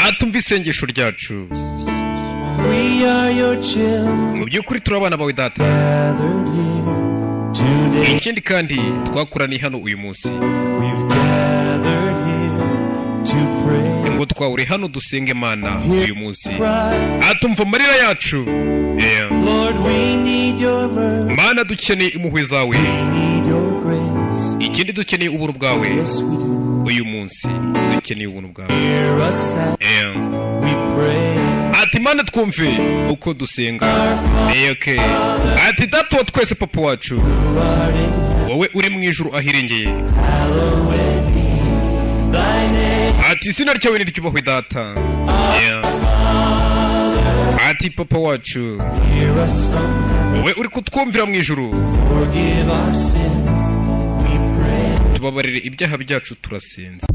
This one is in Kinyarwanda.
atumva isengesho ryacu. Mu by'ukuri turi abana bawe data. Ikindi kandi twakoraniye hano uyu munsi ngo twawure hano dusenge Imana uyu munsi. Atumva amarira yacu. Mana, dukeneye impuhwe zawe. Ikindi dukeneye ubuntu bwawe uyu munsi. Dukeneye ubuntu bwawe. Ati Mana, twumve uko dusenga. Okay. Ati data wa twese, papa wacu, wowe uri mu ijuru ahirengeye. Ati izina ryawe niryubahwe data. Ati papa wacu, wowe uri kutwumvira mu ijuru, tubabarire ibyaha byacu turasenze.